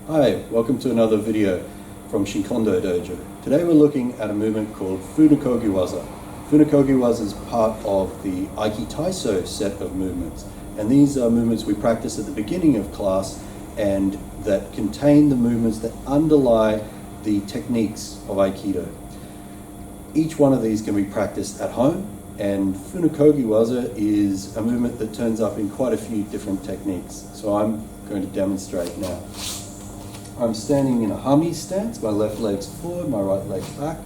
Hi, welcome to another video from Shin Dojo. Today we're looking at a movement called Funakogi Waza. Funakogi Waza is part of the Aiki Taiso set of movements. And these are movements we practice at the beginning of class and that contain the movements that underlie the techniques of Aikido. Each one of these can be practiced at home, and Funakogi Waza is a movement that turns up in quite a few different techniques. So I'm going to demonstrate now. I'm standing in a hami stance, my left leg's forward, my right leg's back,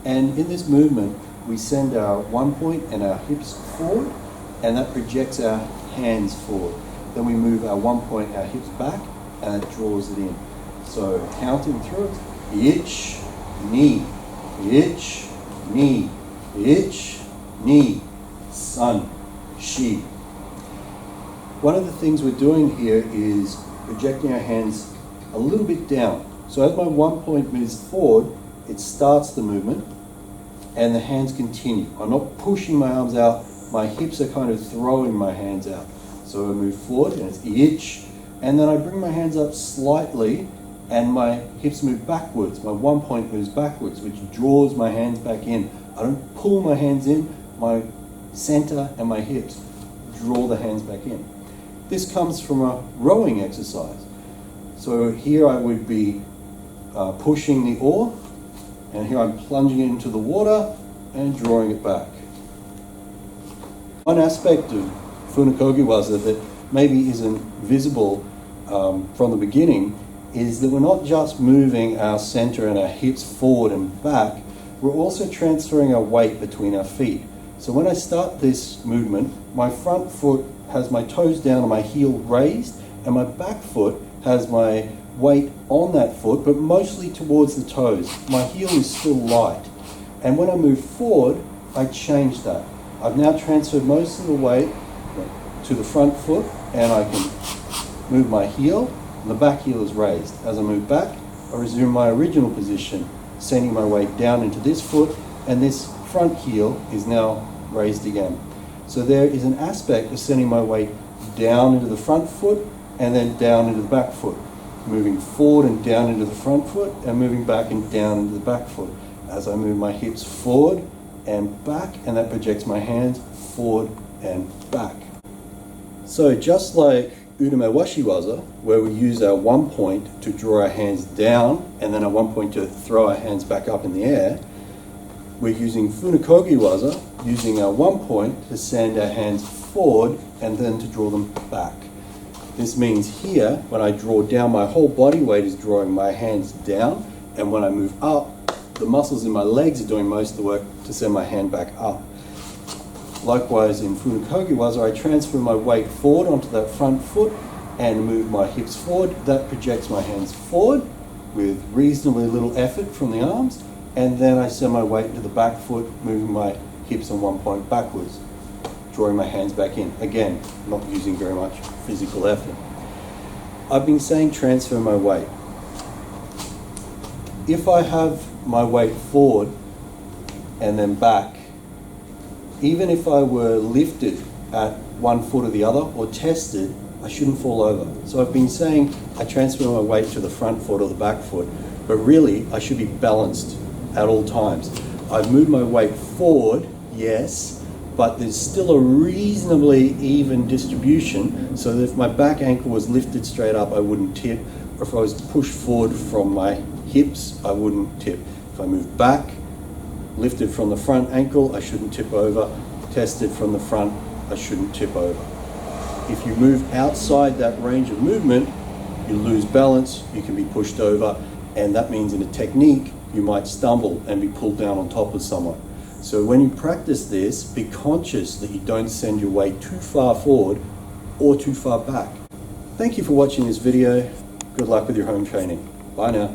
and in this movement we send our 1 point and our hips forward, and that projects our hands forward. Then we move our 1 point, our hips back, and it draws it in. So counting through it, ich, ni, ich, ni, ich, ni, san, shi. One of the things we're doing here is projecting our hands a little bit down. So as my 1 point moves forward, it starts the movement and the hands continue. I'm not pushing my arms out, my hips are kind of throwing my hands out. So I move forward and it's ich, and then I bring my hands up slightly and my hips move backwards. My 1 point moves backwards, which draws my hands back in. I don't pull my hands in, my center and my hips draw the hands back in. This comes from a rowing exercise. So here I would be pushing the oar, and here I'm plunging it into the water and drawing it back. One aspect of Funakogi Waza that maybe isn't visible from the beginning is that we're not just moving our center and our hips forward and back, we're also transferring our weight between our feet. So when I start this movement, my front foot has my toes down and my heel raised, and my back foot has my weight on that foot, but mostly towards the toes. My heel is still light. And when I move forward, I change that. I've now transferred most of the weight to the front foot, and I can move my heel, and the back heel is raised. As I move back, I resume my original position, sending my weight down into this foot, and this front heel is now raised again. So there is an aspect of sending my weight down into the front foot and then down into the back foot, moving forward and down into the front foot and moving back and down into the back foot as I move my hips forward and back, and that projects my hands forward and back. So just like Udamewashi Waza, where we use our 1 point to draw our hands down and then our 1 point to throw our hands back up in the air, we're using Funakogi Waza, using our 1 point to send our hands forward and then to draw them back. This means here, when I draw down, my whole body weight is drawing my hands down, and when I move up, the muscles in my legs are doing most of the work to send my hand back up. Likewise, in Funakogi Waza, I transfer my weight forward onto that front foot and move my hips forward. That projects my hands forward with reasonably little effort from the arms, and then I send my weight into the back foot, moving my hips on 1 point backwards, drawing my hands back in. Again, not using very much physical effort. I've been saying transfer my weight. If I have my weight forward and then back, even if I were lifted at 1 foot or the other or tested, I shouldn't fall over. So I've been saying I transfer my weight to the front foot or the back foot, but really I should be balanced at all times. I've moved my weight forward, yes, but there's still a reasonably even distribution, so that if my back ankle was lifted straight up, I wouldn't tip, or if I was pushed forward from my hips, I wouldn't tip. If I move back, lifted from the front ankle, I shouldn't tip over. Tested from the front, I shouldn't tip over. If you move outside that range of movement, you lose balance, you can be pushed over, and that means in a technique, you might stumble and be pulled down on top of someone. So when you practice this, be conscious that you don't send your weight too far forward or too far back. Thank you for watching this video. Good luck with your home training. Bye now.